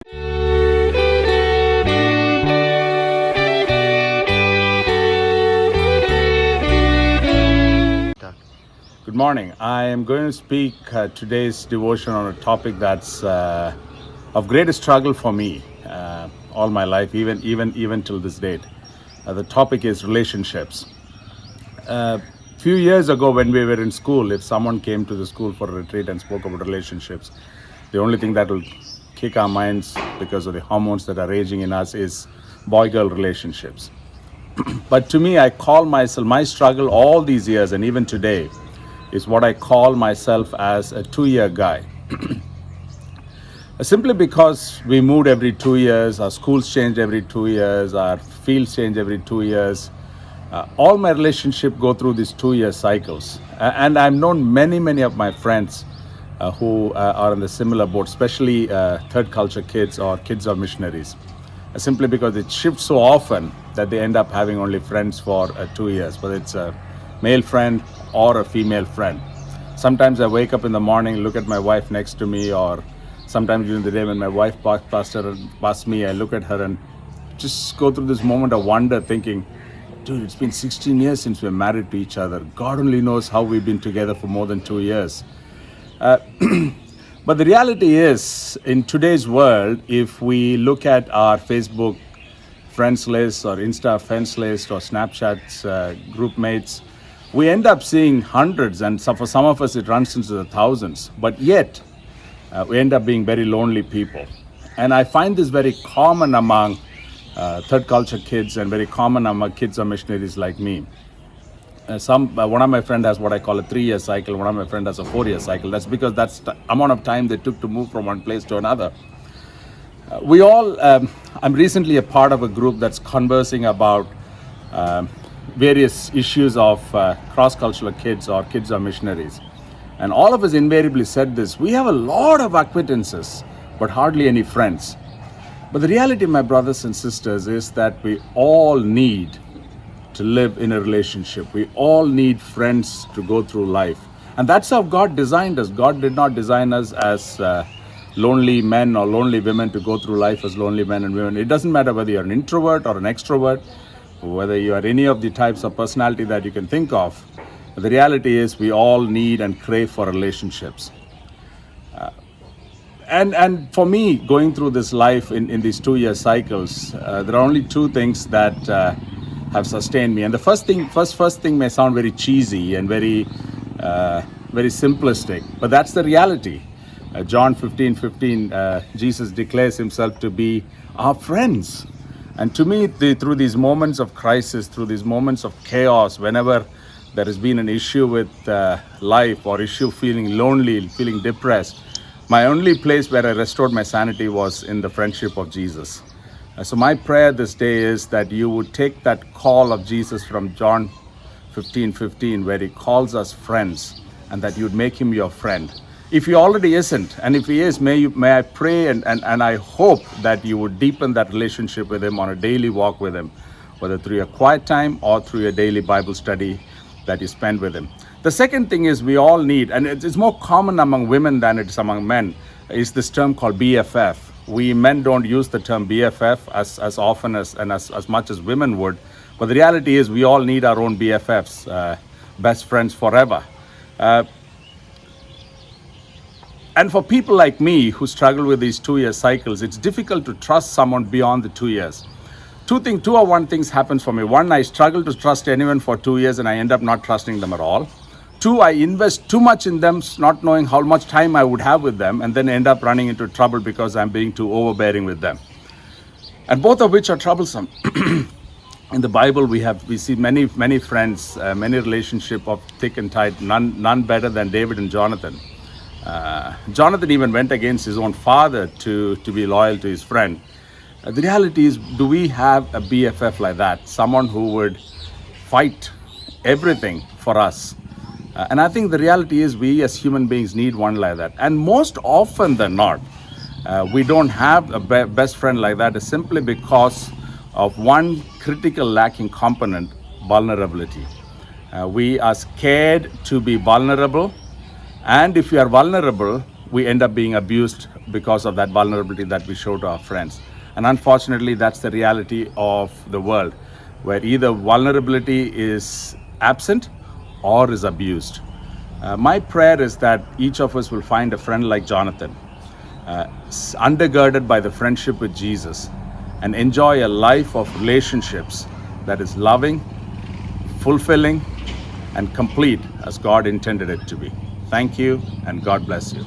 Good morning. I am going to speak today's devotion on a topic that's of greatest struggle for me all my life, even till this date. The topic is relationships. Few years ago, when we were in school, if someone came to the school for a retreat and spoke about relationships, the only thing that will kick our minds because of the hormones that are raging in us is boy-girl relationships. But to me, I call myself, my struggle all these years and even today is what I call myself as a 2-year guy. Simply because we moved every 2 years, our schools changed every 2 years, our fields change every 2 years. All my relationship go through these 2-year cycles. And I've known many of my friends who are in the similar boat, especially third culture kids or kids of missionaries. Simply because it shifts so often that they end up having only friends for 2 years, whether it's a male friend or a female friend. Sometimes I wake up in the morning, look at my wife next to me, or sometimes during the day when my wife past me, I look at her and just go through this moment of wonder thinking, dude, it's been 16 years since we're married to each other. God only knows how we've been together for more than 2 years. But the reality is, in today's world, if we look at our Facebook friends list or Insta friends list or Snapchat's group mates, we end up seeing hundreds, and so for some of us it runs into the thousands, but yet we end up being very lonely people. And I find this very common among third culture kids and very common among kids of missionaries like me. One of my friends has what I call a 3-year cycle, one of my friends has a 4-year cycle. That's because that's the amount of time they took to move from one place to another. I'm recently a part of a group that's conversing about various issues of cross-cultural kids or kids of missionaries. And all of us invariably said this: we have a lot of acquaintances, but hardly any friends. But the reality, my brothers and sisters, is that we all need to live in a relationship. We all need friends to go through life. And that's how God designed us. God did not design us as lonely men or lonely women to go through life as lonely men and women. It doesn't matter whether you're an introvert or an extrovert, whether you are any of the types of personality that you can think of. The reality is we all need and crave for relationships. And for me, going through this life in these 2-year cycles, there are only two things that have sustained me. And the first thing may sound very cheesy and very simplistic, but that's the reality. John 15:15, Jesus declares himself to be our friends. And to me, through these moments of crisis, through these moments of chaos, whenever there has been an issue with life or issue feeling lonely, feeling depressed, my only place where I restored my sanity was in the friendship of Jesus. So my prayer this day is that you would take that call of Jesus from John 15:15, where he calls us friends, and that you'd make him your friend. If he already isn't, and if he is, may I pray and I hope that you would deepen that relationship with him on a daily walk with him, whether through your quiet time or through your daily Bible study that you spend with him. The second thing is we all need, and it's more common among women than it is among men, is this term called BFF. We men don't use the term BFF as often as much as women would, but the reality is we all need our own BFFs, best friends forever. And for people like me who struggle with these 2-year cycles, it's difficult to trust someone beyond the 2 years. Two or one things happens for me. One, I struggle to trust anyone for 2 years and I end up not trusting them at all. Two, I invest too much in them, not knowing how much time I would have with them, and then end up running into trouble because I'm being too overbearing with them. And both of which are troublesome. In the Bible, we see many friends, many relationship of thick and tight, none better than David and Jonathan. Jonathan even went against his own father to be loyal to his friend. The reality is, do we have a BFF like that? Someone who would fight everything for us. And I think the reality is we as human beings need one like that. And most often than not, we don't have a best friend like that, is simply because of one critical lacking component: vulnerability. We are scared to be vulnerable. And if you are vulnerable, we end up being abused because of that vulnerability that we show to our friends. And unfortunately, that's the reality of the world, where either vulnerability is absent or is abused. My prayer is that each of us will find a friend like Jonathan, undergirded by the friendship with Jesus, and enjoy a life of relationships that is loving, fulfilling, and complete as God intended it to be. Thank you, and God bless you.